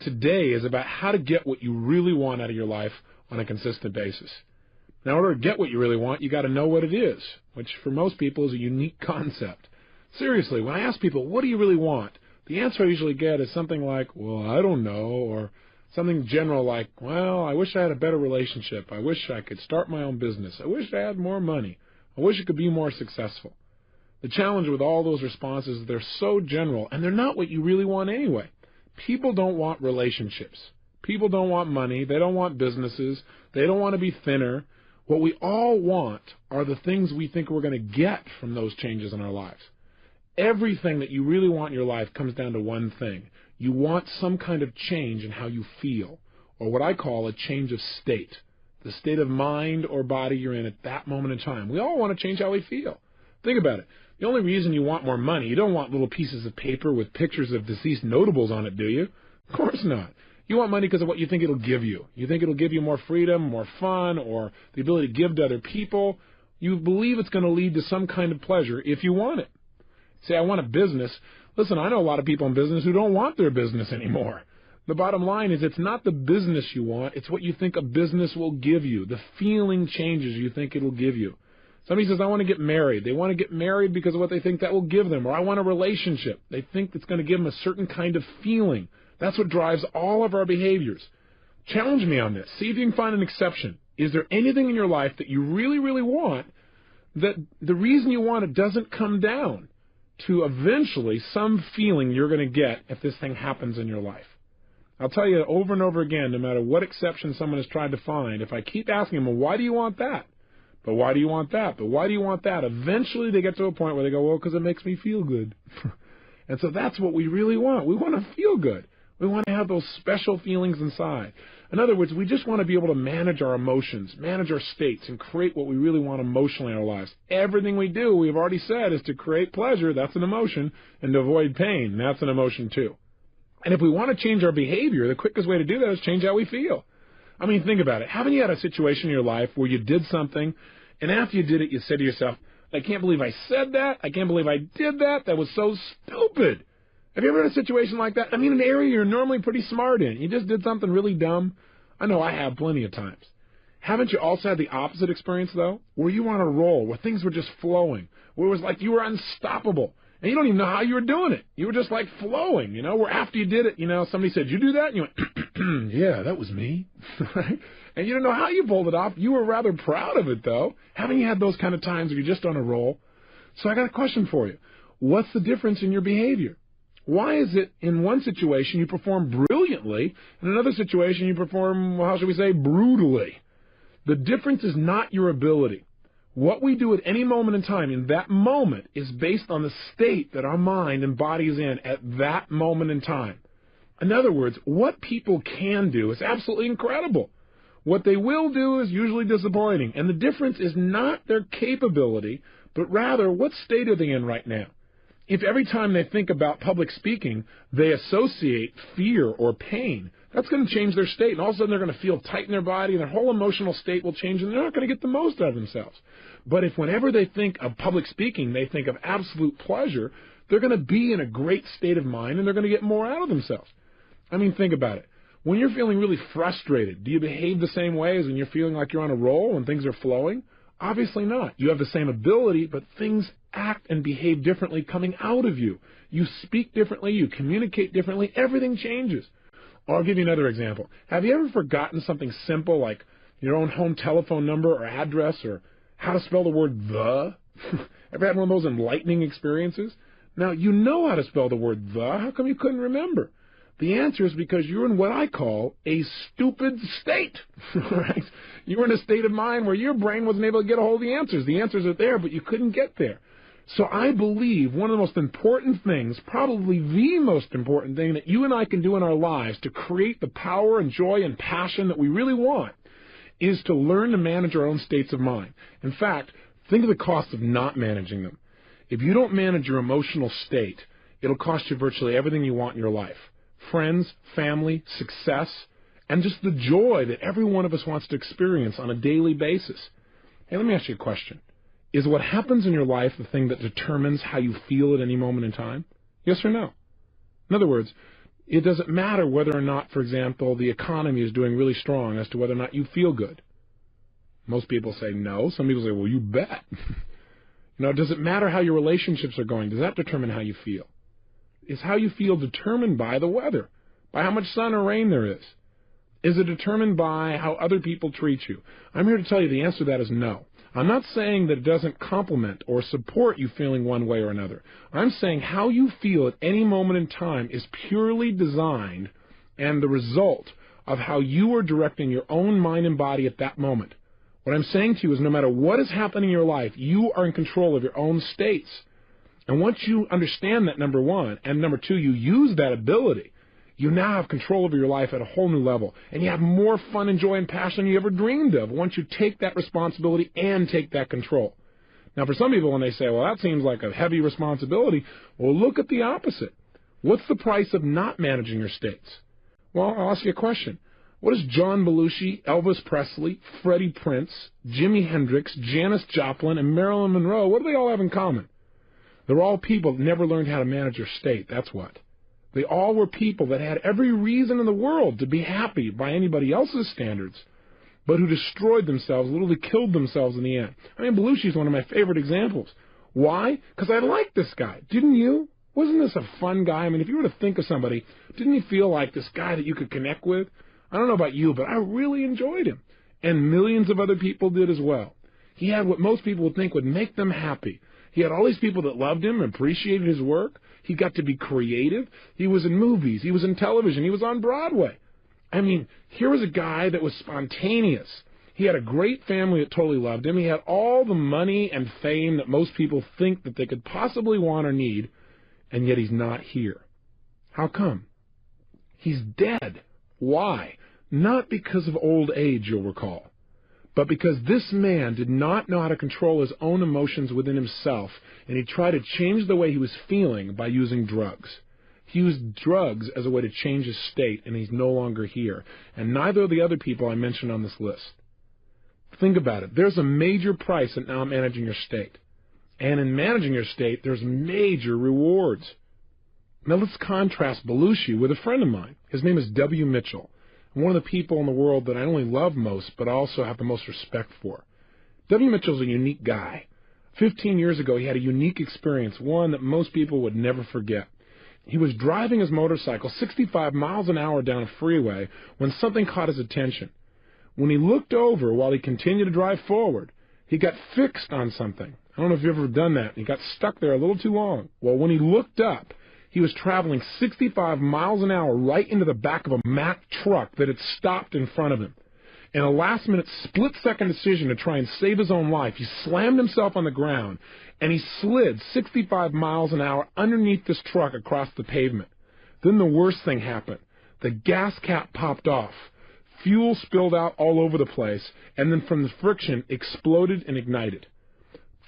today is about how to get what you really want out of your life on a consistent basis. Now, in order to get what you really want, you got to know what it is, which for most people is a unique concept. Seriously, when I ask people, what do you really want? The answer I usually get is something like, well, I don't know, or something general like, well, I wish I had a better relationship. I wish I could start my own business. I wish I had more money. I wish I could be more successful. The challenge with all those responses is they're so general, and they're not what you really want anyway. People don't want relationships. People don't want money. They don't want businesses. They don't want to be thinner. What we all want are the things we think we're going to get from those changes in our lives. Everything that you really want in your life comes down to one thing. You want some kind of change in how you feel, or what I call a change of state, the state of mind or body you're in at that moment in time. We all want to change how we feel. Think about it. The only reason you want more money, you don't want little pieces of paper with pictures of deceased notables on it, do you? Of course not. You want money because of what you think it'll give you. You think it'll give you more freedom, more fun, or the ability to give to other people. You believe it's going to lead to some kind of pleasure if you want it. Say, I want a business. Listen, I know a lot of people in business who don't want their business anymore. The bottom line is it's not the business you want, it's what you think a business will give you, the feeling changes you think it'll give you. Somebody says, I want to get married. They want to get married because of what they think that will give them. Or I want a relationship. They think it's going to give them a certain kind of feeling. That's what drives all of our behaviors. Challenge me on this. See if you can find an exception. Is there anything in your life that you really, really want that the reason you want it doesn't come down to eventually some feeling you're going to get if this thing happens in your life? I'll tell you over and over again, no matter what exception someone has tried to find, if I keep asking them, well, why do you want that? But why do you want that? But why do you want that? Eventually they get to a point where they go, well, because it makes me feel good. And so that's what we really want. We want to feel good. We want to have those special feelings inside. In other words, we just want to be able to manage our emotions, manage our states, and create what we really want emotionally in our lives. Everything we do, we've already said, is to create pleasure. That's an emotion. And to avoid pain. That's an emotion too. And if we want to change our behavior, the quickest way to do that is change how we feel. I mean, think about it. Haven't you had a situation in your life where you did something, and after you did it, you said to yourself, I can't believe I said that. I can't believe I did that. That was so stupid. Have you ever had a situation like that? I mean, an area you're normally pretty smart in. You just did something really dumb. I know I have plenty of times. Haven't you also had the opposite experience, though, where you were on a roll, where things were just flowing, where it was like you were unstoppable, and you don't even know how you were doing it. You were just like flowing, where after you did it, somebody said, you do that? And you went, yeah, that was me. And you didn't know how you pulled it off. You were rather proud of it, though. Haven't you had those kind of times where you're just on a roll? So I got a question for you. What's the difference in your behavior? Why is it in one situation you perform brilliantly, in another situation you perform, how should we say, brutally? The difference is not your ability. What we do at any moment in time in that moment is based on the state that our mind and body is in at that moment in time. In other words, what people can do is absolutely incredible. What they will do is usually disappointing. And the difference is not their capability, but rather what state are they in right now. If every time they think about public speaking, they associate fear or pain, that's going to change their state. And all of a sudden they're going to feel tight in their body, and their whole emotional state will change, and they're not going to get the most out of themselves. But if whenever they think of public speaking, they think of absolute pleasure, they're going to be in a great state of mind, and they're going to get more out of themselves. I mean, think about it. When you're feeling really frustrated, do you behave the same way as when you're feeling like you're on a roll and things are flowing? Obviously not. You have the same ability, but things act and behave differently coming out of you. You speak differently. You communicate differently. Everything changes. Or I'll give you another example. Have you ever forgotten something simple like your own home telephone number or address or how to spell the word the? Ever had one of those enlightening experiences? Now, you know how to spell the word the. How come you couldn't remember? The answer is because you're in what I call a stupid state, right? You were in a state of mind where your brain wasn't able to get a hold of the answers. The answers are there, but you couldn't get there. So I believe one of the most important things, probably the most important thing that you and I can do in our lives to create the power and joy and passion that we really want is to learn to manage our own states of mind. In fact, think of the cost of not managing them. If you don't manage your emotional state, it'll cost you virtually everything you want in your life. Friends, family, success, and just the joy that every one of us wants to experience on a daily basis. Hey, let me ask you a question. Is what happens in your life the thing that determines how you feel at any moment in time? Yes or no? In other words, It doesn't matter whether or not, for example, the economy is doing really strong as to whether or not you feel good. Most people say no. Some people say, well, you bet. Does it matter how your relationships are going? Does that determine how you feel? Is how you feel determined by the weather, by how much sun or rain there is? Is it determined by how other people treat you? I'm here to tell you the answer to that is no. I'm not saying that it doesn't complement or support you feeling one way or another. I'm saying how you feel at any moment in time is purely designed and the result of how you are directing your own mind and body at that moment. What I'm saying to you is no matter what is happening in your life, you are in control of your own states. And once you understand that, number one, and number two, you use that ability, you now have control over your life at a whole new level. And you have more fun and joy and passion than you ever dreamed of once you take that responsibility and take that control. Now, for some people, when they say, well, that seems like a heavy responsibility, well, look at the opposite. What's the price of not managing your states? Well, I'll ask you a question. What does John Belushi, Elvis Presley, Freddie Prince, Jimi Hendrix, Janis Joplin, and Marilyn Monroe, what do they all have in common? They're all people that never learned how to manage their state, that's what. They all were people that had every reason in the world to be happy by anybody else's standards, but who destroyed themselves, literally killed themselves in the end. I mean, Belushi's one of my favorite examples. Why? Because I liked this guy. Didn't you? Wasn't this a fun guy? I mean, if you were to think of somebody, didn't you feel like this guy that you could connect with? I don't know about you, but I really enjoyed him. And millions of other people did as well. He had what most people would think would make them happy. He had all these people that loved him, appreciated his work. He got to be creative. He was in movies. He was in television. He was on Broadway. I mean, here was a guy that was spontaneous. He had a great family that totally loved him. He had all the money and fame that most people think that they could possibly want or need, and yet he's not here. How come? He's dead. Why? Not because of old age, you'll recall, but because this man did not know how to control his own emotions within himself, and he tried to change the way he was feeling by using drugs. He used drugs as a way to change his state, and he's no longer here. And neither of the other people I mentioned on this list. Think about it. There's a major price in not managing your state. And in managing your state, there's major rewards. Now let's contrast Belushi with a friend of mine. His name is W. Mitchell. One of the people in the world that I only love most, but I also have the most respect for. W. Mitchell's a unique guy. 15 years ago, he had a unique experience, one that most people would never forget. He was driving his motorcycle 65 miles an hour down a freeway when something caught his attention. When he looked over while he continued to drive forward, he got fixed on something. I don't know if you've ever done that. He got stuck there a little too long. Well, when he looked up, he was traveling 65 miles an hour right into the back of a Mack truck that had stopped in front of him. In a last-minute, split-second decision to try and save his own life, he slammed himself on the ground, and he slid 65 miles an hour underneath this truck across the pavement. Then the worst thing happened. The gas cap popped off. Fuel spilled out all over the place, and then from the friction, exploded and ignited.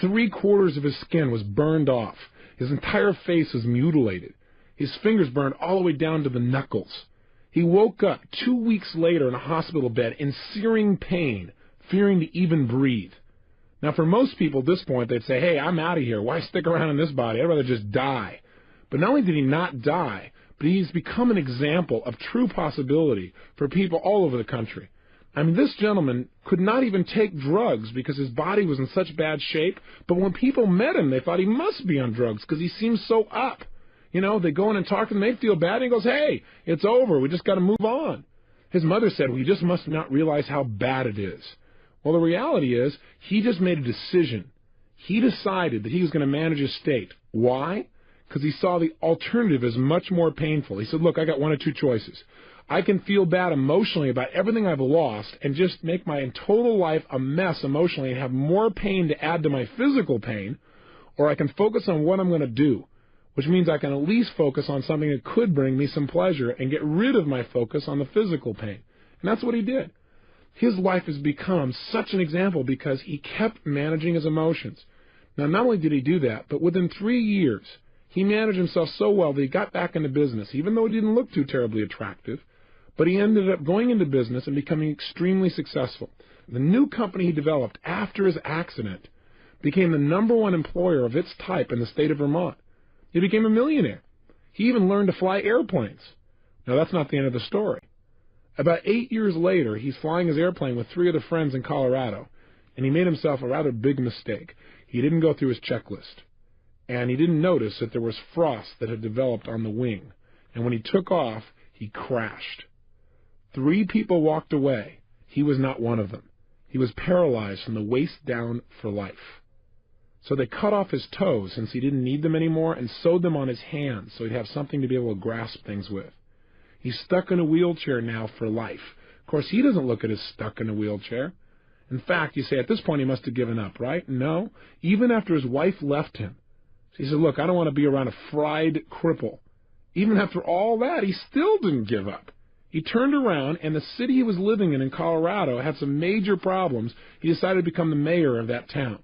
3/4 of his skin was burned off. His entire face was mutilated. His fingers burned all the way down to the knuckles. He woke up 2 weeks later in a hospital bed in searing pain, fearing to even breathe. Now, for most people at this point, they'd say, hey, I'm out of here. Why stick around in this body? I'd rather just die. But not only did he not die, but he's become an example of true possibility for people all over the country. I mean, this gentleman could not even take drugs because his body was in such bad shape, but when people met him, they thought he must be on drugs because he seems so up. You know, they go in and talk to him, they feel bad, and he goes, hey, it's over, we just got to move on. His mother said, well, you just must not realize how bad it is. Well, the reality is, he just made a decision. He decided that he was going to manage his state. Why? Because he saw the alternative as much more painful. He said, look, I got one of two choices. I can feel bad emotionally about everything I've lost and just make my total life a mess emotionally and have more pain to add to my physical pain, or I can focus on what I'm going to do, which means I can at least focus on something that could bring me some pleasure and get rid of my focus on the physical pain. And that's what he did. His life has become such an example because he kept managing his emotions. Now, not only did he do that, but within 3 years, he managed himself so well that he got back into business, even though he didn't look too terribly attractive. But he ended up going into business and becoming extremely successful. The new company he developed after his accident became the #1 employer of its type in the state of Vermont. He became a millionaire. He even learned to fly airplanes. Now, that's not the end of the story. About 8 years later, he's flying his airplane with 3 other friends in Colorado, and he made himself a rather big mistake. He didn't go through his checklist, and he didn't notice that there was frost that had developed on the wing. And when he took off, he crashed. 3 people walked away. He was not one of them. He was paralyzed from the waist down for life. So they cut off his toes since he didn't need them anymore and sewed them on his hands so he'd have something to be able to grasp things with. He's stuck in a wheelchair now for life. Of course, he doesn't look at as stuck in a wheelchair. In fact, you say at this point he must have given up, right? No. Even after his wife left him, he said, look, I don't want to be around a fried cripple. Even after all that, he still didn't give up. He turned around, and the city he was living in Colorado had some major problems. He decided to become the mayor of that town.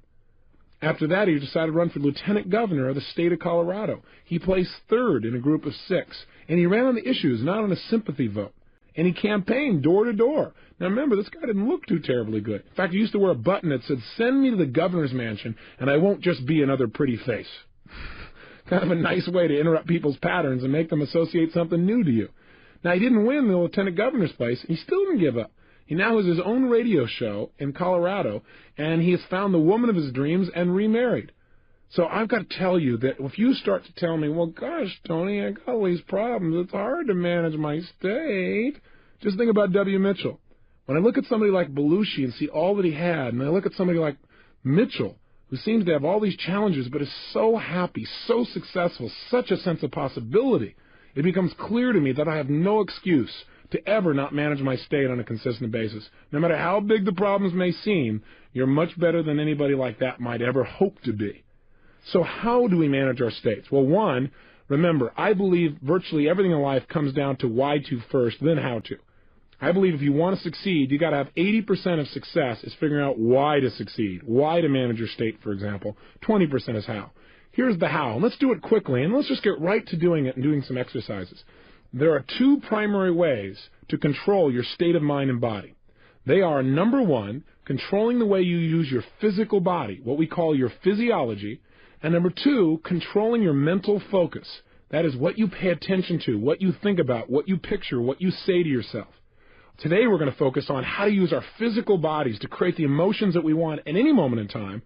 After that, he decided to run for lieutenant governor of the state of Colorado. He placed 3rd in a group of 6, and he ran on the issues, not on a sympathy vote. And he campaigned door to door. Now, remember, this guy didn't look too terribly good. In fact, he used to wear a button that said, "Send me to the governor's mansion, and I won't just be another pretty face." Kind of a nice way to interrupt people's patterns and make them associate something new to you. Now, he didn't win the lieutenant governor's place, and he still didn't give up. He now has his own radio show in Colorado, and he has found the woman of his dreams and remarried. So I've got to tell you that if you start to tell me, well, gosh, Tony, I got all these problems, it's hard to manage my state, just think about W. Mitchell. When I look at somebody like Belushi and see all that he had, and I look at somebody like Mitchell, who seems to have all these challenges but is so happy, so successful, such a sense of possibility, it becomes clear to me that I have no excuse to ever not manage my state on a consistent basis. No matter how big the problems may seem, you're much better than anybody like that might ever hope to be. So how do we manage our states? Well, one, remember, I believe virtually everything in life comes down to why to first, then how to. I believe if you want to succeed, you got to have 80% of success is figuring out why to succeed, why to manage your state, for example. 20% is how. Here's the how. And let's do it quickly, and let's just get right to doing it and doing some exercises. There are 2 primary ways to control your state of mind and body. They are, number 1, controlling the way you use your physical body, what we call your physiology, and number 2, controlling your mental focus. That is what you pay attention to, what you think about, what you picture, what you say to yourself. Today we're going to focus on how to use our physical bodies to create the emotions that we want at any moment in time.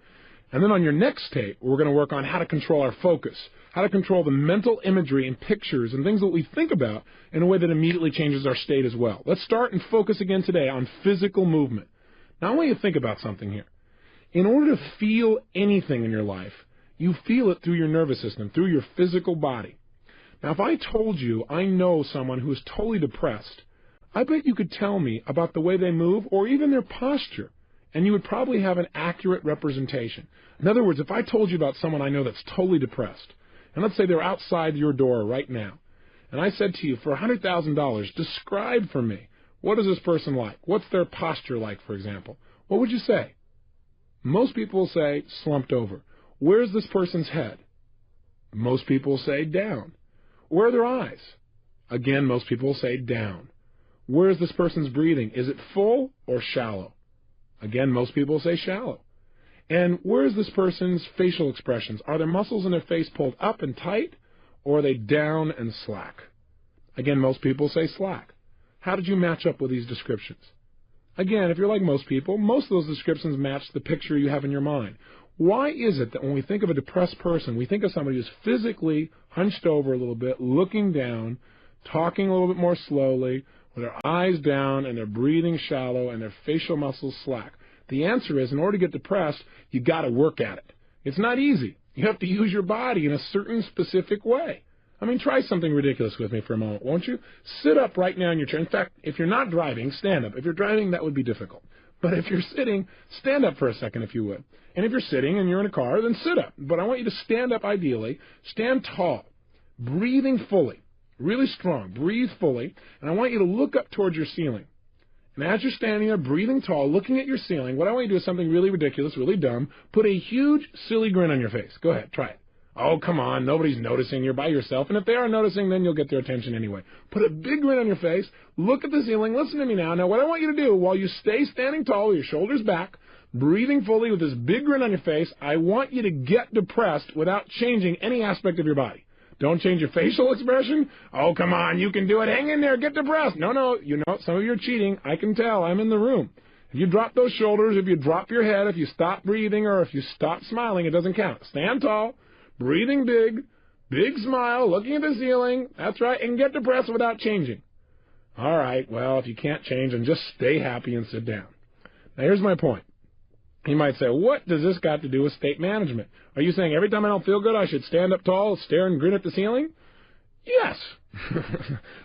And then on your next tape, we're going to work on how to control our focus, how to control the mental imagery and pictures and things that we think about in a way that immediately changes our state as well. Let's start and focus again today on physical movement. Now I want you to think about something here. In order to feel anything in your life, you feel it through your nervous system, through your physical body. Now if I told you I know someone who is totally depressed, I bet you could tell me about the way they move or even their posture, and you would probably have an accurate representation. In other words, if I told you about someone I know that's totally depressed, and let's say they're outside your door right now, and I said to you, for $100,000, describe for me, what is this person like? What's their posture like, for example? What would you say? Most people will say, slumped over. Where's this person's head? Most people will say, down. Where are their eyes? Again, most people will say, down. Where is this person's breathing? Is it full or shallow? Again, most people say shallow. And where is this person's facial expressions? Are their muscles in their face pulled up and tight, or are they down and slack? Again, most people say slack. How did you match up with these descriptions? Again, if you're like most people, most of those descriptions match the picture you have in your mind. Why is it that when we think of a depressed person, we think of somebody who's physically hunched over a little bit, looking down, talking a little bit more slowly, with their eyes down and their breathing shallow and their facial muscles slack? The answer is, in order to get depressed, you got to work at it. It's not easy. You have to use your body in a certain specific way. I mean, try something ridiculous with me for a moment, won't you? Sit up right now in your chair. In fact, if you're not driving, stand up. If you're driving, that would be difficult. But if you're sitting, stand up for a second if you would. And if you're sitting and you're in a car, then sit up. But I want you to stand up ideally. Stand tall, breathing fully, really strong. Breathe fully. And I want you to look up towards your ceiling. And as you're standing there, breathing tall, looking at your ceiling, what I want you to do is something really ridiculous, really dumb. Put a huge, silly grin on your face. Go ahead, try it. Oh, come on, nobody's noticing. You're by yourself. And if they are noticing, then you'll get their attention anyway. Put a big grin on your face. Look at the ceiling. Listen to me now. Now, what I want you to do, while you stay standing tall with your shoulders back, breathing fully with this big grin on your face, I want you to get depressed without changing any aspect of your body. Don't change your facial expression? Oh, come on, you can do it. Hang in there. Get depressed. No, you know, some of you are cheating. I can tell. I'm in the room. If you drop those shoulders, if you drop your head, if you stop breathing, or if you stop smiling, it doesn't count. Stand tall, breathing big smile, looking at the ceiling. That's right, and get depressed without changing. All right, well, if you can't change, then just stay happy and sit down. Now, here's my point. You might say, what does this got to do with state management? Are you saying every time I don't feel good, I should stand up tall, stare and grin at the ceiling? Yes.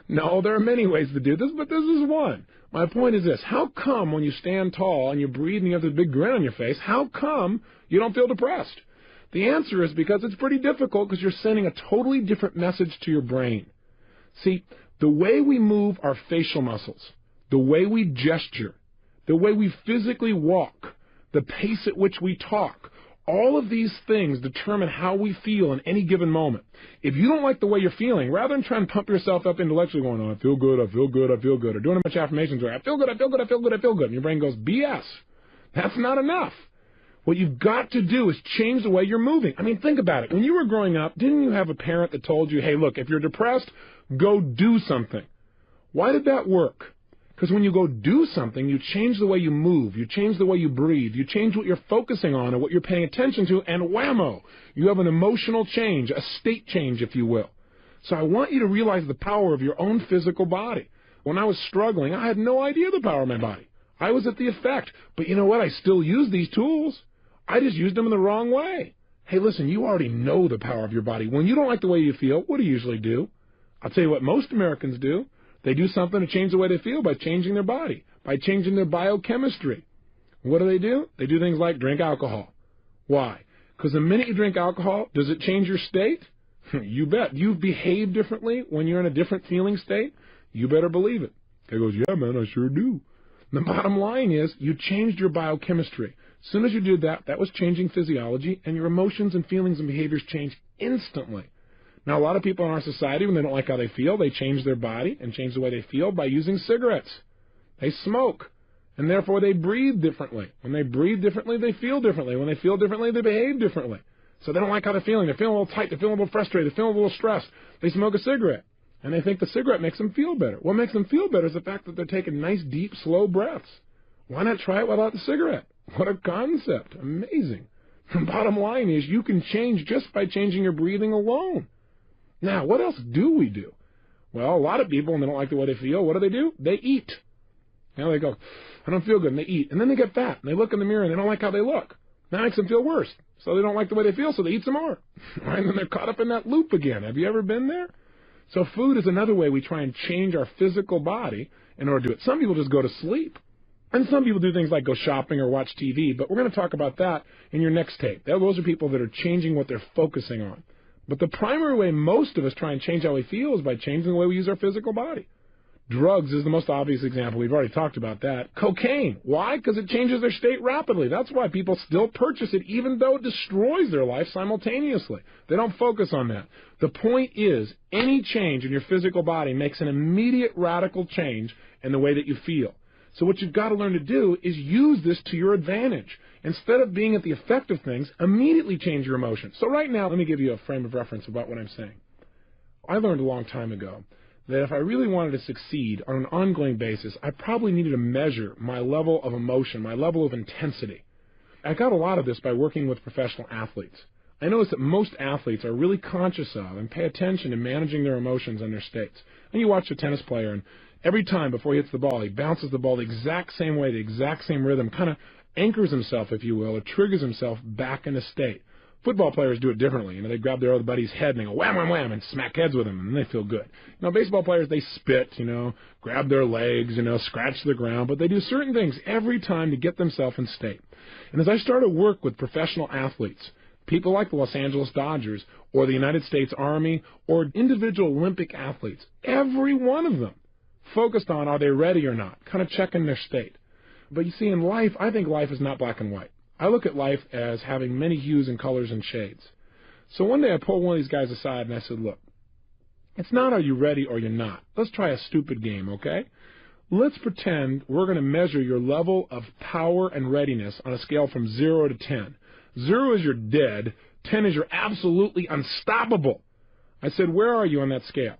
No, there are many ways to do this, but this is one. My point is this. How come when you stand tall and you breathe and you have this big grin on your face, how come you don't feel depressed? The answer is because it's pretty difficult because you're sending a totally different message to your brain. See, the way we move our facial muscles, the way we gesture, the way we physically walk, the pace at which we talk, all of these things determine how we feel in any given moment. If you don't like the way you're feeling, rather than trying to pump yourself up intellectually going, oh, I feel good, I feel good, I feel good, or doing a bunch of affirmations where I feel good, I feel good, I feel good, I feel good, and your brain goes, BS. That's not enough. What you've got to do is change the way you're moving. I mean, think about it. When you were growing up, didn't you have a parent that told you, hey, look, if you're depressed, go do something? Why did that work? Because when you go do something, you change the way you move, you change the way you breathe, you change what you're focusing on and what you're paying attention to, and whammo, you have an emotional change, a state change, if you will. So I want you to realize the power of your own physical body. When I was struggling, I had no idea the power of my body. I was at the effect. But you know what? I still use these tools. I just used them in the wrong way. Hey, listen, you already know the power of your body. When you don't like the way you feel, what do you usually do? I'll tell you what most Americans do. They do something to change the way they feel by changing their body, by changing their biochemistry. What do? They do things like drink alcohol. Why? Because the minute you drink alcohol, does it change your state? You bet. You behave differently when you're in a different feeling state? You better believe it. Guy goes, yeah, man, I sure do. The bottom line is you changed your biochemistry. As soon as you did that, that was changing physiology, and your emotions and feelings and behaviors change instantly. Now, a lot of people in our society, when they don't like how they feel, they change their body and change the way they feel by using cigarettes. They smoke, and therefore they breathe differently. When they breathe differently, they feel differently. When they feel differently, they behave differently. So they don't like how they're feeling. They're feeling a little tight. They're feeling a little frustrated. They're feeling a little stressed. They smoke a cigarette, and they think the cigarette makes them feel better. What makes them feel better is the fact that they're taking nice, deep, slow breaths. Why not try it without the cigarette? What a concept. Amazing. The bottom line is you can change just by changing your breathing alone. Now, what else do we do? Well, a lot of people, when they don't like the way they feel, what do? They eat. You know, they go, I don't feel good, and they eat. And then they get fat, and they look in the mirror, and they don't like how they look. That makes them feel worse. So they don't like the way they feel, so they eat some more. Right? And then they're caught up in that loop again. Have you ever been there? So food is another way we try and change our physical body in order to do it. Some people just go to sleep. And some people do things like go shopping or watch TV, but we're going to talk about that in your next tape. Those are people that are changing what they're focusing on. But the primary way most of us try and change how we feel is by changing the way we use our physical body. Drugs is the most obvious example. We've already talked about that. Cocaine. Why? Because it changes their state rapidly. That's why people still purchase it, even though it destroys their life simultaneously. They don't focus on that. The point is, any change in your physical body makes an immediate radical change in the way that you feel. So what you've got to learn to do is use this to your advantage. Instead of being at the effect of things, immediately change your emotions. So right now, let me give you a frame of reference about what I'm saying. I learned a long time ago that if I really wanted to succeed on an ongoing basis, I probably needed to measure my level of emotion, my level of intensity. I got a lot of this by working with professional athletes. I noticed that most athletes are really conscious of and pay attention to managing their emotions and their states. And you watch a tennis player, and every time before he hits the ball, he bounces the ball the exact same way, the exact same rhythm, kind of anchors himself, if you will, or triggers himself back in a state. Football players do it differently. You know, they grab their other buddy's head and they go wham, wham, wham, and smack heads with him, and they feel good. You know, baseball players, they spit, you know, grab their legs, you know, scratch the ground, but they do certain things every time to get themselves in state. And as I started to work with professional athletes, people like the Los Angeles Dodgers or the United States Army or individual Olympic athletes, every one of them focused on are they ready or not, kind of checking their state. But you see, in life, I think life is not black and white. I look at life as having many hues and colors and shades. So one day I pulled one of these guys aside and I said, look, it's not are you ready or you're not. Let's try a stupid game, okay? Let's pretend we're going to measure your level of power and readiness on a scale from 0 to 10. 0 is you're dead. 10 is you're absolutely unstoppable. I said, where are you on that scale?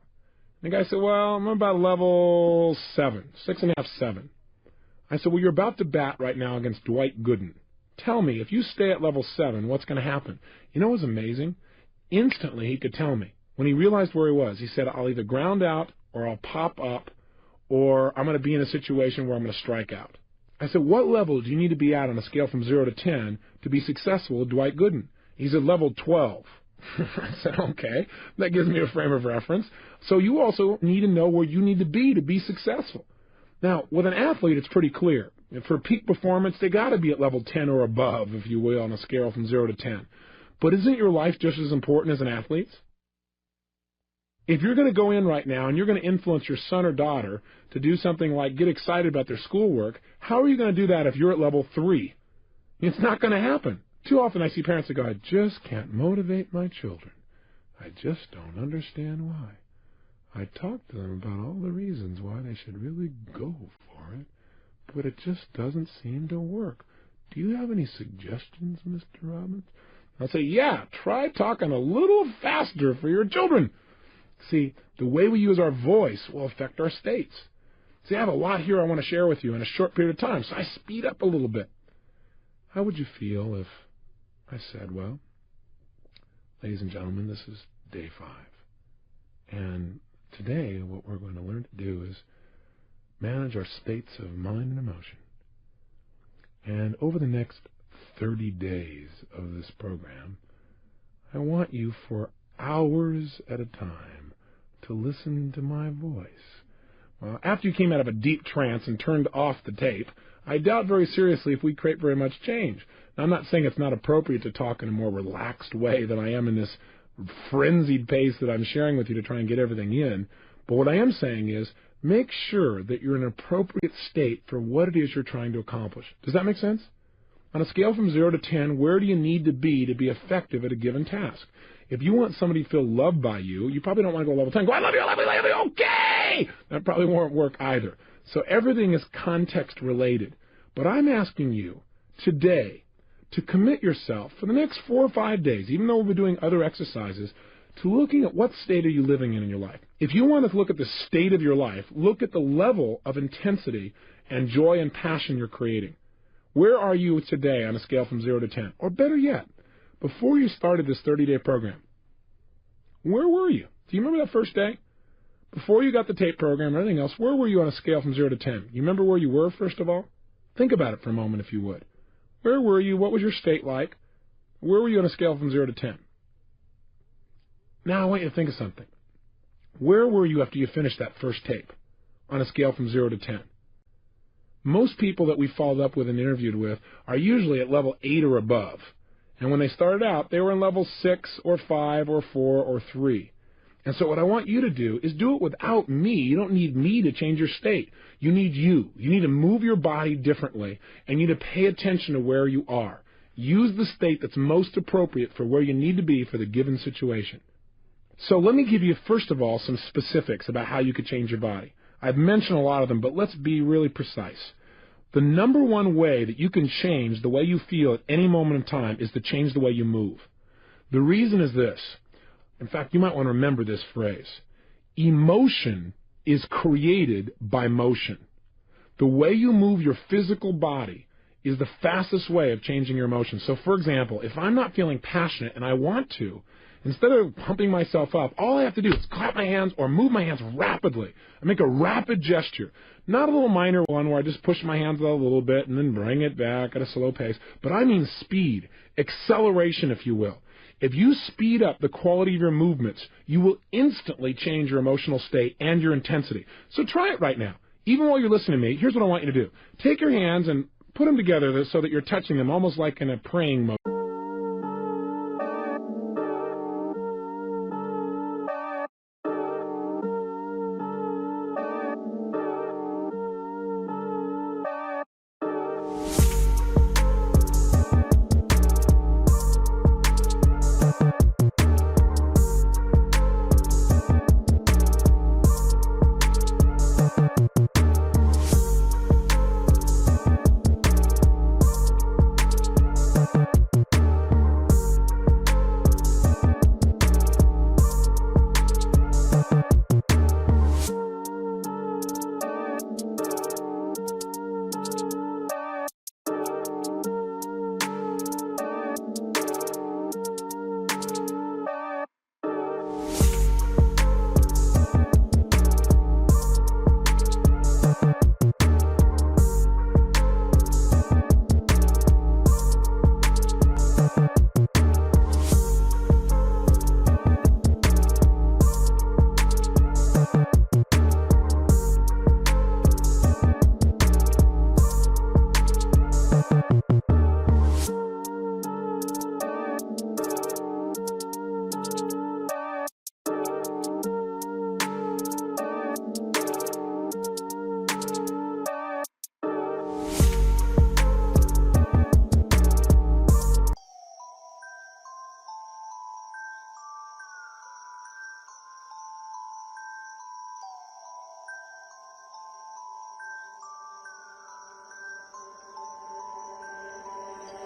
And the guy said, well, I'm about level 7, 6.5, 7. I said, well, you're about to bat right now against Dwight Gooden. Tell me, if you stay at level 7, what's going to happen? You know what was amazing? Instantly, he could tell me. When he realized where he was, he said, I'll either ground out or I'll pop up or I'm going to be in a situation where I'm going to strike out. I said, what level do you need to be at on a scale from 0 to 10 to be successful with Dwight Gooden? He said, level 12. I said, okay, that gives me a frame of reference. So you also need to know where you need to be successful. Now, with an athlete, it's pretty clear. For peak performance, they got to be at level 10 or above, if you will, on a scale from 0 to 10. But isn't your life just as important as an athlete's? If you're going to go in right now and you're going to influence your son or daughter to do something like get excited about their schoolwork, how are you going to do that if you're at level 3? It's not going to happen. Too often I see parents that go, I just can't motivate my children. I just don't understand why. I talk to them about all the reasons why they should really go for it, but it just doesn't seem to work. Do you have any suggestions, Mr. Robbins? I'll say, yeah, try talking a little faster for your children. See, the way we use our voice will affect our states. See, I have a lot here I want to share with you in a short period of time, so I speed up a little bit. How would you feel if I said, well, ladies and gentlemen, this is day 5. And today what we're going to learn to do is manage our states of mind and emotion. And over the next 30 days of this program, I want you for hours at a time to listen to my voice. Well, after you came out of a deep trance and turned off the tape, I doubt very seriously if we create very much change. Now, I'm not saying it's not appropriate to talk in a more relaxed way than I am in this frenzied pace that I'm sharing with you to try and get everything in. But what I am saying is make sure that you're in an appropriate state for what it is you're trying to accomplish. Does that make sense? On a scale from 0 to 10, where do you need to be effective at a given task? If you want somebody to feel loved by you, you probably don't want to go level 10. Go, I love you, I love you, I love you, okay! That probably won't work either. So everything is context related. But I'm asking you today to commit yourself for the next 4 or 5 days, even though we'll be doing other exercises, to looking at what state are you living in your life. If you want to look at the state of your life, look at the level of intensity and joy and passion you're creating. Where are you today on a scale from 0 to 10? Or better yet, before you started this 30-day program, where were you? Do you remember that first day? Before you got the tape program or anything else, where were you on a scale from 0 to 10? You remember where you were, first of all? Think about it for a moment, if you would. Where were you? What was your state like? Where were you on a scale from 0 to 10? Now I want you to think of something. Where were you after you finished that first tape on a scale from 0 to 10? Most people that we followed up with and interviewed with are usually at level 8 or above. And when they started out, they were in level 6 or 5 or 4 or 3. And so what I want you to do is do it without me. You don't need me to change your state. You need you. You need to move your body differently, and you need to pay attention to where you are. Use the state that's most appropriate for where you need to be for the given situation. So let me give you, first of all, some specifics about how you could change your body. I've mentioned a lot of them, but let's be really precise. The number one way that you can change the way you feel at any moment in time is to change the way you move. The reason is this. In fact, you might want to remember this phrase. Emotion is created by motion. The way you move your physical body is the fastest way of changing your emotions. So, for example, if I'm not feeling passionate and I want to, instead of pumping myself up, all I have to do is clap my hands or move my hands rapidly. I make a rapid gesture. Not a little minor one where I just push my hands out a little bit and then bring it back at a slow pace, but I mean speed, acceleration, if you will. If you speed up the quality of your movements, you will instantly change your emotional state and your intensity. So try it right now. Even while you're listening to me, here's what I want you to do. Take your hands and put them together so that you're touching them almost like in a praying mode.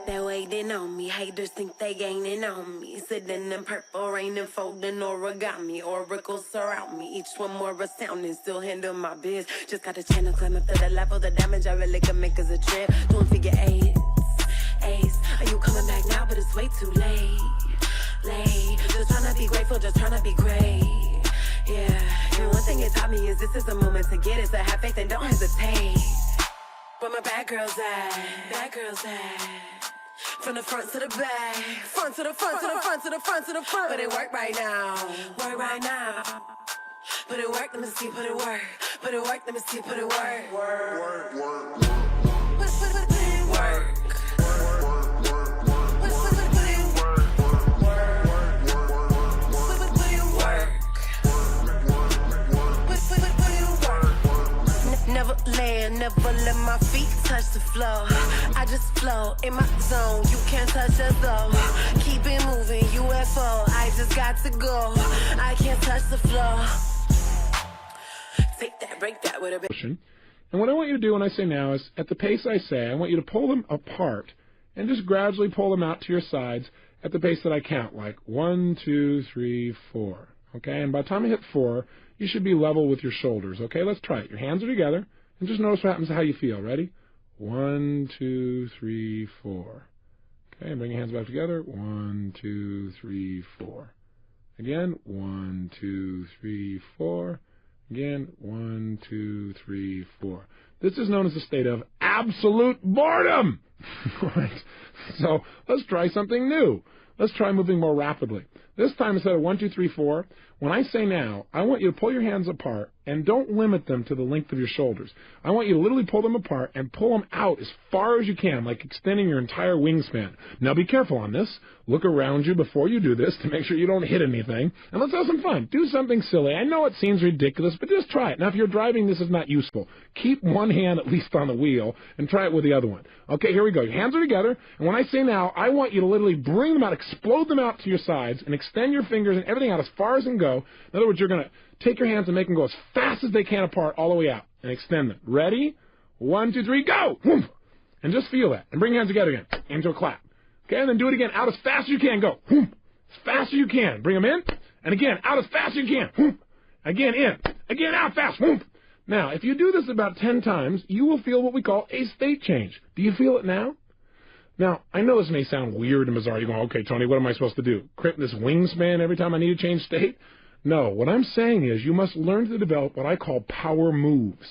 that waiting on me. Haters think they gaining on me. Sitting in purple rain and folding origami. Oracles surround me, each one more astounding. Still handle my biz. Just got a channel climb up to the level. The damage I really can make is a trip. Doing figure eights. Are you coming back now? But it's way too late. Just tryna be grateful, just tryna be great. Yeah, and one thing it taught me is this is the moment to get it. So have faith and don't hesitate. Where my bad girls at? From the front to the back, front to the front to the front to the front to the front. But it work right now, Put it work, let me see, put it work. Put it work, let me see, put it work. Work. Put it work. Never land, never let my feet touch the floor. I just flow in my zone, you can't touch us though. Keep it moving, UFO, I just got to go. I can't touch the floor. Take that, break that with a bit. And what I want you to do when I say now is, at the pace I say, I want you to pull them apart and just gradually pull them out to your sides at the pace that I count, like 1, 2, 3, 4. Okay, and by the time I hit 4, you should be level with your shoulders. Okay, let's try it. Your hands are together, and just notice what happens to how you feel. Ready? 1, 2, 3, 4. Okay, bring your hands back together. 1, 2, 3, 4. Again, 1, 2, 3, 4. Again, 1, 2, 3, 4. This is known as a state of absolute boredom. Right. So let's try something new. Let's try moving more rapidly. This time, instead of 1, 2, 3, 4, when I say now, I want you to pull your hands apart and don't limit them to the length of your shoulders. I want you to literally pull them apart and pull them out as far as you can, like extending your entire wingspan. Now be careful on this. Look around you before you do this to make sure you don't hit anything. And let's have some fun. Do something silly. I know it seems ridiculous, but just try it. Now if you're driving, this is not useful. Keep one hand at least on the wheel and try it with the other one. Okay, here we go. Your hands are together. And when I say now, I want you to literally bring them out, explode them out to your sides, and extend your fingers and everything out as far as it can go. In other words, you're going to take your hands and make them go as fast as they can apart all the way out and extend them. Ready? 1, 2, 3, go! And just feel that. And bring your hands together again into a clap. Okay, and then do it again out as fast as you can. Go. As fast as you can. Bring them in. And again, out as fast as you can. Again, in. Again, out fast. Now, if you do this about 10 times, you will feel what we call a state change. Do you feel it now? Now, I know this may sound weird and bizarre. You're going, okay, Tony, what am I supposed to do? Crimp this wingspan every time I need to change state? No, what I'm saying is you must learn to develop what I call power moves.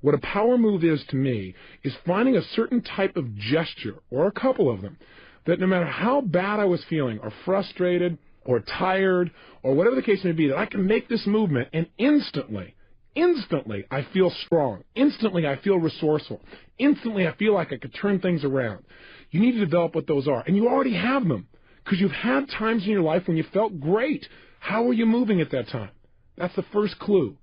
What a power move is to me is finding a certain type of gesture, or a couple of them, that no matter how bad I was feeling, or frustrated, or tired, or whatever the case may be, that I can make this movement and instantly I feel strong. Instantly I feel resourceful. Instantly I feel like I could turn things around. You need to develop what those are. And you already have them, because you've had times in your life when you felt great. How were you moving at that time? That's the first clue.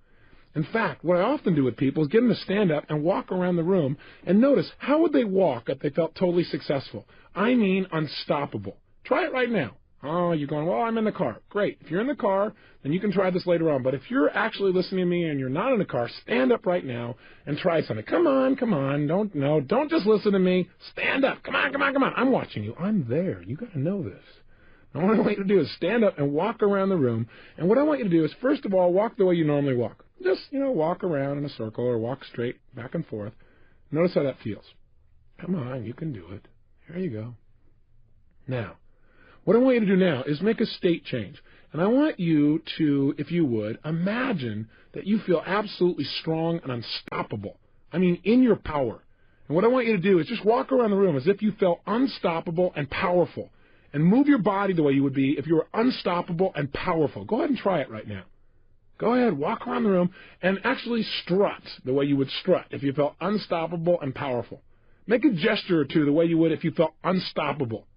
In fact, what I often do with people is get them to stand up and walk around the room and notice how would they walk if they felt totally successful. I mean unstoppable. Try it right now. Oh, you're going, well, I'm in the car. Great. If you're in the car, then you can try this later on. But if you're actually listening to me and you're not in the car, stand up right now and try something. Come on. Don't just listen to me. Stand up. Come on. I'm watching you. I'm there. You got to know this. And what I want you to do is stand up and walk around the room. And what I want you to do is, first of all, walk the way you normally walk. Just, walk around in a circle or walk straight back and forth. Notice how that feels. Come on, you can do it. Here you go. Now, what I want you to do now is make a state change. And I want you to, if you would, imagine that you feel absolutely strong and unstoppable. I mean, in your power. And what I want you to do is just walk around the room as if you felt unstoppable and powerful. And move your body the way you would be if you were unstoppable and powerful. Go ahead and try it right now. Go ahead, walk around the room and actually strut the way you would strut if you felt unstoppable and powerful. Make a gesture or two the way you would if you felt unstoppable.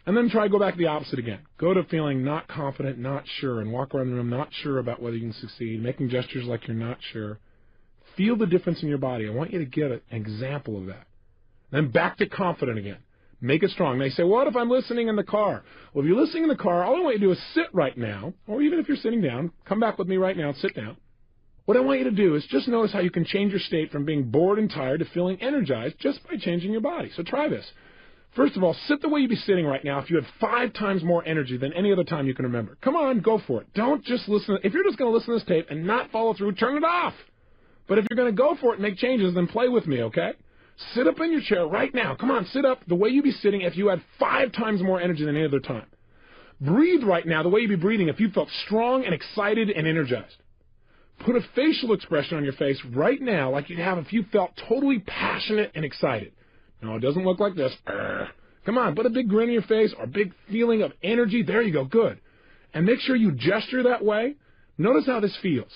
And then try to go back to the opposite again. Go to feeling not confident, not sure, and walk around the room not sure about whether you can succeed, making gestures like you're not sure. Feel the difference in your body. I want you to get an example of that. Then back to confident again. Make it strong. They say, what if I'm listening in the car? Well, if you're listening in the car, all I want you to do is sit right now, or even if you're sitting down, come back with me right now and sit down. What I want you to do is just notice how you can change your state from being bored and tired to feeling energized just by changing your body. So try this. First of all, sit the way you'd be sitting right now if you had 5 times more energy than any other time you can remember. Come on, go for it. Don't just listen. If you're just going to listen to this tape and not follow through, turn it off. But if you're going to go for it and make changes, then play with me, okay? Sit up in your chair right now. Come on, sit up the way you'd be sitting if you had 5 times more energy than any other time. Breathe right now the way you'd be breathing if you felt strong and excited and energized. Put a facial expression on your face right now like you'd have if you felt totally passionate and excited. No, it doesn't look like this. Come on, put a big grin on your face or a big feeling of energy. There you go, good. And make sure you gesture that way. Notice how this feels.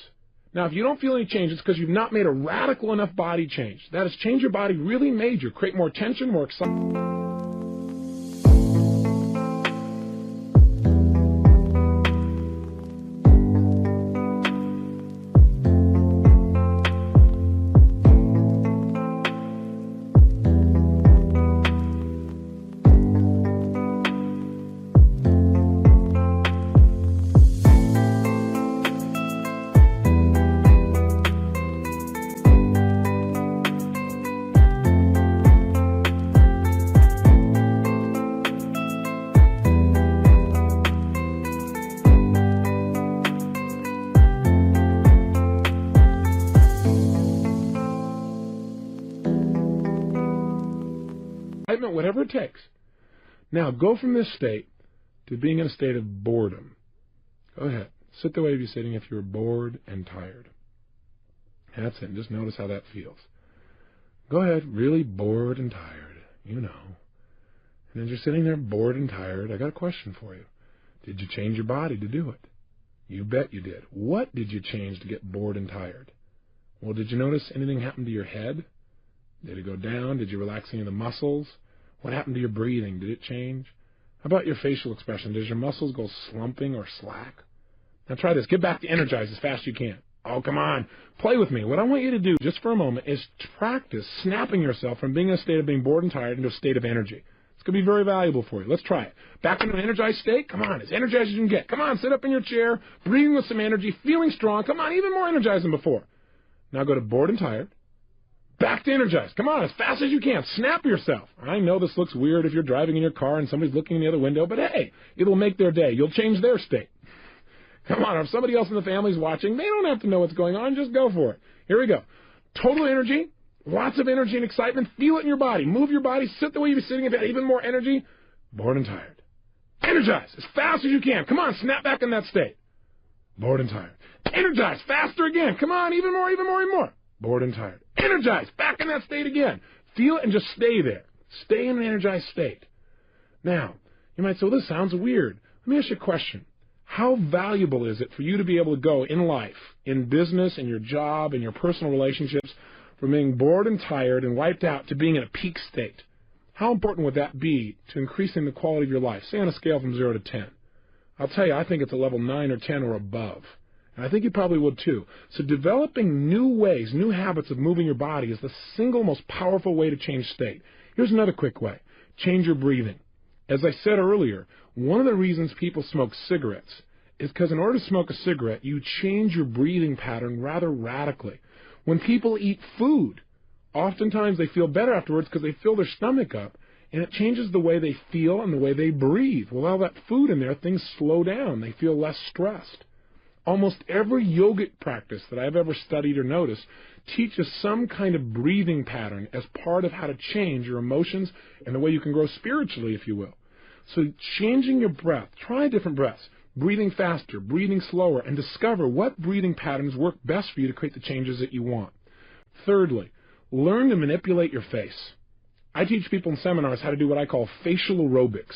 Now, if you don't feel any change, it's because you've not made a radical enough body change. That is, change your body really major. Create more tension, more excitement. Whatever it takes. Now, go from this state to being in a state of boredom. Go ahead. Sit the way you'd be sitting if you were bored and tired. That's it. Just notice how that feels. Go ahead. Really bored and tired. You know. And as you're sitting there bored and tired, I got a question for you. Did you change your body to do it? You bet you did. What did you change to get bored and tired? Well, did you notice anything happen to your head? Did it go down? Did you relax any of the muscles? What happened to your breathing? Did it change? How about your facial expression? Does your muscles go slumping or slack? Now try this. Get back to energize as fast as you can. Oh, come on. Play with me. What I want you to do just for a moment is to practice snapping yourself from being in a state of being bored and tired into a state of energy. It's going to be very valuable for you. Let's try it. Back into an energized state. Come on. As energized as you can get. Come on. Sit up in your chair. Breathing with some energy. Feeling strong. Come on. Even more energized than before. Now go to bored and tired. Back to energized. Come on, as fast as you can. Snap yourself. I know this looks weird if you're driving in your car and somebody's looking in the other window, but hey, it'll make their day. You'll change their state. Come on, if somebody else in the family's watching, they don't have to know what's going on. Just go for it. Here we go. Total energy, lots of energy and excitement. Feel it in your body. Move your body. Sit the way you'd be sitting. If you had even more energy. Bored and tired. Energize as fast as you can. Come on, snap back in that state. Bored and tired. Energize faster again. Come on, even more, even more, even more. Bored and tired. Energized. Back in that state again. Feel it and just stay there. Stay in an energized state. Now, you might say, well, this sounds weird. Let me ask you a question. How valuable is it for you to be able to go in life, in business, in your job, in your personal relationships, from being bored and tired and wiped out to being in a peak state? How important would that be to increasing the quality of your life, say on a scale from 0 to 10? I'll tell you, I think it's a level 9 or 10 or above. And I think you probably would too. So developing new ways, new habits of moving your body is the single most powerful way to change state. Here's another quick way. Change your breathing. As I said earlier, one of the reasons people smoke cigarettes is because in order to smoke a cigarette, you change your breathing pattern rather radically. When people eat food, oftentimes they feel better afterwards because they fill their stomach up, and it changes the way they feel and the way they breathe. With all that food in there, things slow down. They feel less stressed. Almost every yogic practice that I've ever studied or noticed teaches some kind of breathing pattern as part of how to change your emotions and the way you can grow spiritually, if you will. So changing your breath, try different breaths, breathing faster, breathing slower, and discover what breathing patterns work best for you to create the changes that you want. Thirdly, learn to manipulate your face. I teach people in seminars how to do what I call facial aerobics.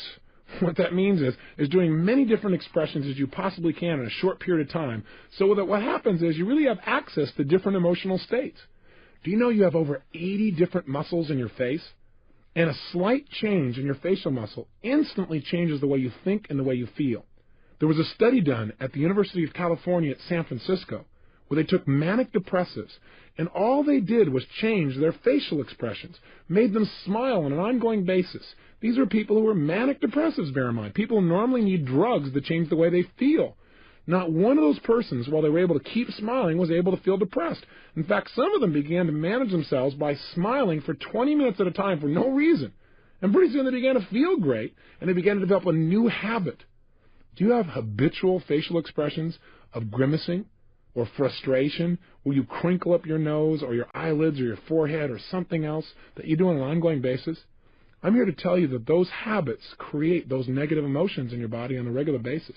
What that means is doing many different expressions as you possibly can in a short period of time, so that what happens is you really have access to different emotional states. Do you know you have over 80 different muscles in your face? And a slight change in your facial muscle instantly changes the way you think and the way you feel. There was a study done at the University of California at San Francisco where they took manic depressives, and all they did was change their facial expressions, made them smile on an ongoing basis. These are people who are manic depressives, bear in mind. People normally need drugs to change the way they feel. Not one of those persons, while they were able to keep smiling, was able to feel depressed. In fact, some of them began to manage themselves by smiling for 20 minutes at a time for no reason. And pretty soon they began to feel great, and they began to develop a new habit. Do you have habitual facial expressions of grimacing or frustration, where you crinkle up your nose or your eyelids or your forehead or something else that you do on an ongoing basis? I'm here to tell you that those habits create those negative emotions in your body on a regular basis.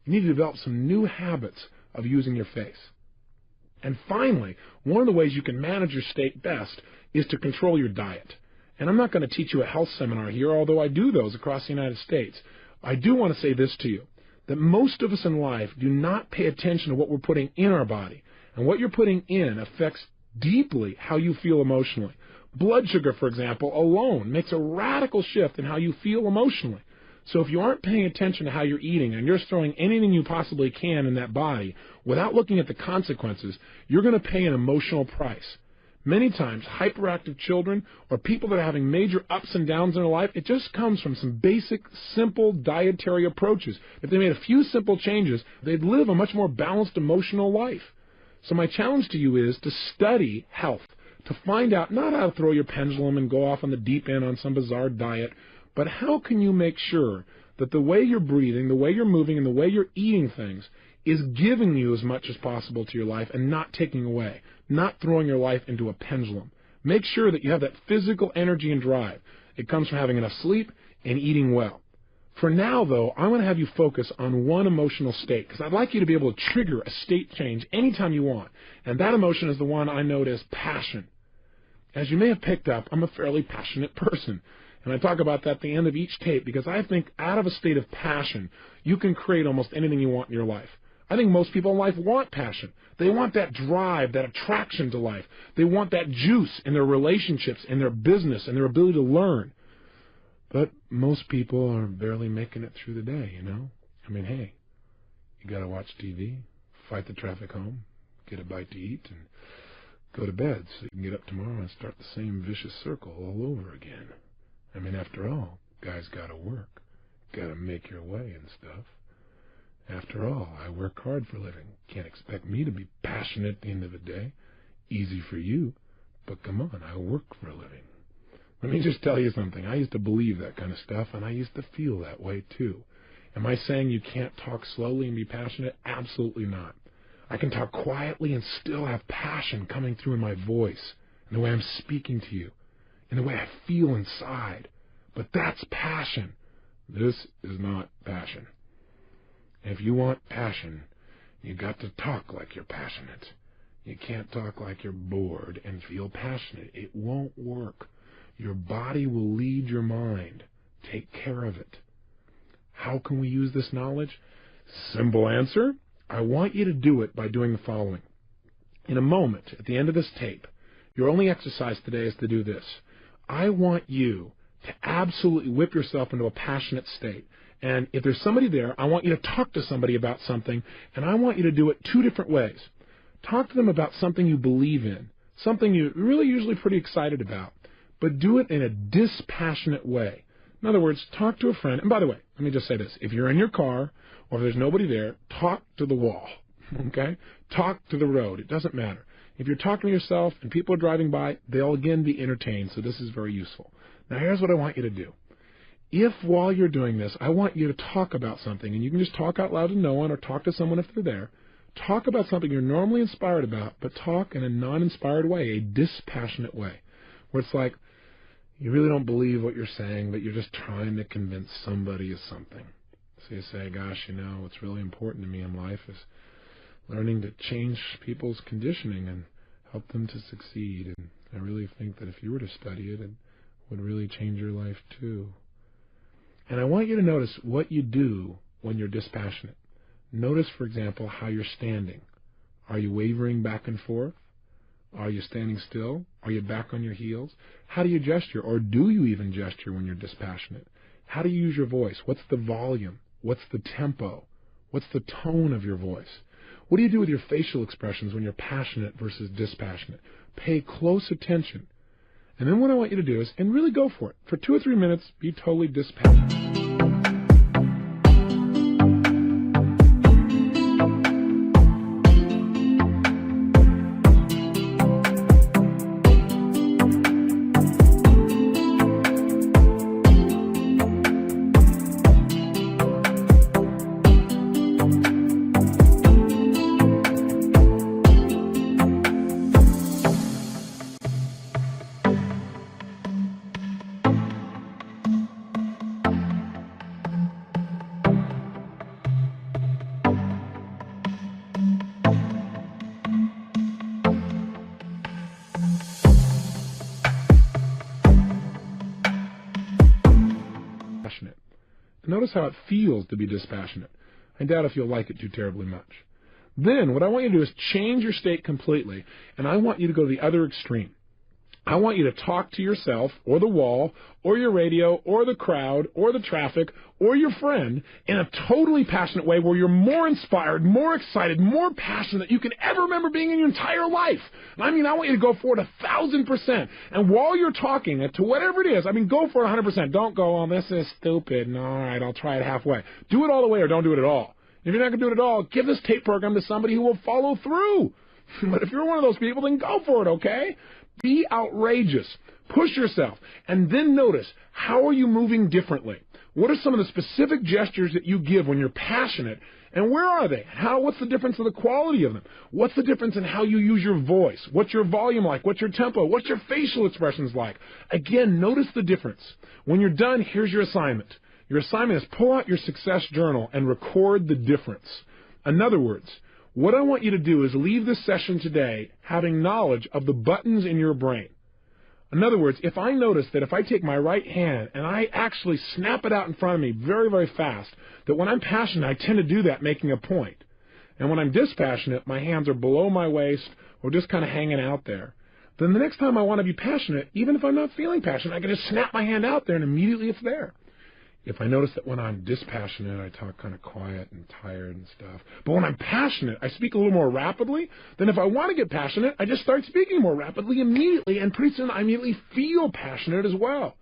You need to develop some new habits of using your face. And finally, one of the ways you can manage your state best is to control your diet. And I'm not going to teach you a health seminar here, although I do those across the United States. I do want to say this to you, that most of us in life do not pay attention to what we're putting in our body. And what you're putting in affects deeply how you feel emotionally. Blood sugar, for example, alone makes a radical shift in how you feel emotionally. So if you aren't paying attention to how you're eating and you're throwing anything you possibly can in that body without looking at the consequences, you're going to pay an emotional price. Many times, hyperactive children or people that are having major ups and downs in their life, it just comes from some basic, simple dietary approaches. If they made a few simple changes, they'd live a much more balanced emotional life. So my challenge to you is to study health, to find out not how to throw your pendulum and go off on the deep end on some bizarre diet, but how can you make sure that the way you're breathing, the way you're moving, and the way you're eating things is giving you as much as possible to your life and not taking away, not throwing your life into a pendulum. Make sure that you have that physical energy and drive. It comes from having enough sleep and eating well. For now, though, I want to have you focus on one emotional state, because I'd like you to be able to trigger a state change anytime you want. And that emotion is the one I note as passion. As you may have picked up, I'm a fairly passionate person. And I talk about that at the end of each tape, because I think out of a state of passion, you can create almost anything you want in your life. I think most people in life want passion. They want that drive, that attraction to life. They want that juice in their relationships, in their business, and their ability to learn. But most people are barely making it through the day, you know? I mean, hey, you got to watch TV, fight the traffic home, get a bite to eat, and go to bed so you can get up tomorrow and start the same vicious circle all over again. I mean, after all, guys got to work, got to make your way and stuff. After all, I work hard for a living. Can't expect me to be passionate at the end of the day. Easy for you, but come on, I work for a living. Let me just tell you something. I used to believe that kind of stuff, and I used to feel that way too. Am I saying you can't talk slowly and be passionate? Absolutely not. I can talk quietly and still have passion coming through in my voice, in the way I'm speaking to you, in the way I feel inside. But that's passion. This is not passion. If you want passion, you got to talk like you're passionate. You can't talk like you're bored and feel passionate. It won't work. Your body will lead your mind. Take care of it. How can we use this knowledge? Simple answer. I want you to do it by doing the following. In a moment, at the end of this tape, your only exercise today is to do this. I want you to absolutely whip yourself into a passionate state. And if there's somebody there, I want you to talk to somebody about something, and I want you to do it two different ways. Talk to them about something you believe in, something you're really usually pretty excited about, but do it in a dispassionate way. In other words, talk to a friend. And by the way, let me just say this. If you're in your car or if there's nobody there, talk to the wall, okay? Talk to the road. It doesn't matter. If you're talking to yourself and people are driving by, they'll again be entertained, so this is very useful. Now, here's what I want you to do. If while you're doing this, I want you to talk about something, and you can just talk out loud to no one or talk to someone if they're there, talk about something you're normally inspired about, but talk in a non-inspired way, a dispassionate way, where it's like you really don't believe what you're saying, but you're just trying to convince somebody of something. So you say, gosh, you know, what's really important to me in life is learning to change people's conditioning and help them to succeed. And I really think that if you were to study it, it would really change your life too. And I want you to notice what you do when you're dispassionate. Notice, for example, how you're standing. Are you wavering back and forth? Are you standing still? Are you back on your heels? How do you gesture, or do you even gesture when you're dispassionate? How do you use your voice? What's the volume? What's the tempo? What's the tone of your voice? What do you do with your facial expressions when you're passionate versus dispassionate? Pay close attention. And then what I want you to do is, and really go for it. For 2 or 3 minutes, be totally dispassionate. dispassionate. And notice how it feels to be dispassionate. I doubt if you'll like it too terribly much. Then what I want you to do is change your state completely, and I want you to go to the other extreme. I want you to talk to yourself or the wall or your radio or the crowd or the traffic or your friend in a totally passionate way where you're more inspired, more excited, more passionate than you can ever remember being in your entire life. I want you to go for it 1,000%. And while you're talking to whatever it is, go for it 100%. Don't go, oh, this is stupid. No, all right, I'll try it halfway. Do it all the way or don't do it at all. If you're not going to do it at all, give this tape program to somebody who will follow through. But if you're one of those people, then go for it, okay? Be outrageous. Push yourself. And then notice, how are you moving differently? What are some of the specific gestures that you give when you're passionate? And where are they? What's the difference in the quality of them? What's the difference in how you use your voice? What's your volume like? What's your tempo? What's your facial expressions like? Again, notice the difference. When you're done, here's your assignment. Your assignment is pull out your success journal and record the difference. In other words, what I want you to do is leave this session today having knowledge of the buttons in your brain. In other words, if I notice that if I take my right hand and I actually snap it out in front of me very, very fast, that when I'm passionate, I tend to do that making a point. And when I'm dispassionate, my hands are below my waist or just kind of hanging out there. Then the next time I want to be passionate, even if I'm not feeling passionate, I can just snap my hand out there and immediately it's there. If I notice that when I'm dispassionate, I talk kind of quiet and tired and stuff. But when I'm passionate, I speak a little more rapidly. Then if I want to get passionate, I just start speaking more rapidly immediately, and pretty soon I immediately feel passionate as well.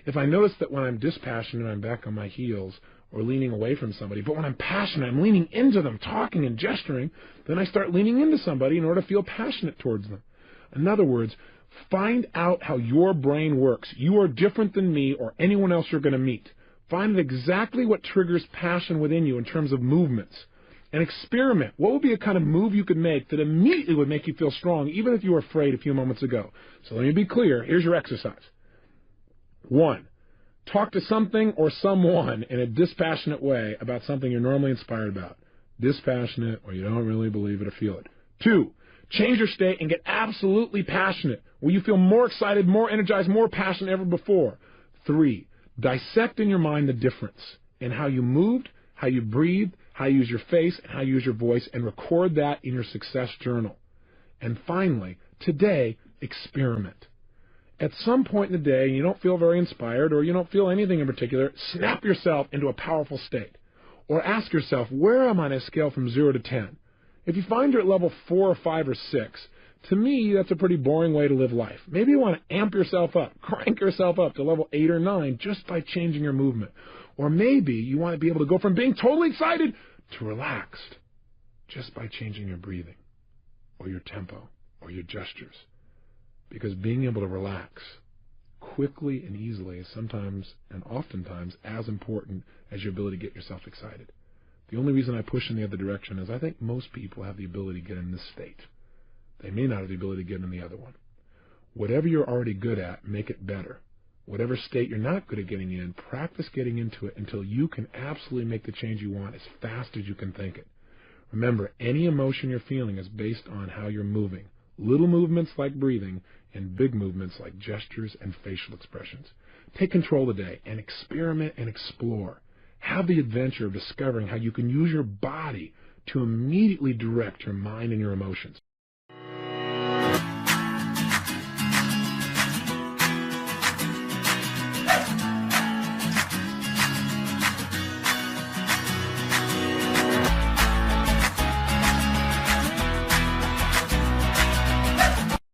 If I notice that when I'm dispassionate, I'm back on my heels or leaning away from somebody, but when I'm passionate, I'm leaning into them, talking and gesturing, then I start leaning into somebody in order to feel passionate towards them. In other words, find out how your brain works. You are different than me or anyone else you're going to meet. Find out exactly what triggers passion within you in terms of movements. And experiment. What would be a kind of move you could make that immediately would make you feel strong, even if you were afraid a few moments ago? So let me be clear. Here's your exercise. 1. Talk to something or someone in a dispassionate way about something you're normally inspired about. Dispassionate, or you don't really believe it or feel it. 2. Change your state and get absolutely passionate, where you feel more excited, more energized, more passionate than ever before. 3. Dissect in your mind the difference in how you moved, how you breathed, how you use your face, and how you use your voice, and record that in your success journal. And finally, today, experiment. At some point in the day, you don't feel very inspired or you don't feel anything in particular, snap yourself into a powerful state. Or ask yourself, where am I on a scale from 0 to 10? If you find you're at level 4 or 5 or 6, to me, that's a pretty boring way to live life. Maybe you want to amp yourself up, crank yourself up to level 8 or 9 just by changing your movement. Or maybe you want to be able to go from being totally excited to relaxed just by changing your breathing or your tempo or your gestures. Because being able to relax quickly and easily is sometimes and oftentimes as important as your ability to get yourself excited. The only reason I push in the other direction is I think most people have the ability to get in this state. They may not have the ability to get in the other one. Whatever you're already good at, make it better. Whatever state you're not good at getting in, practice getting into it until you can absolutely make the change you want as fast as you can think it. Remember, any emotion you're feeling is based on how you're moving. Little movements like breathing and big movements like gestures and facial expressions. Take control today and experiment and explore. Have the adventure of discovering how you can use your body to immediately direct your mind and your emotions.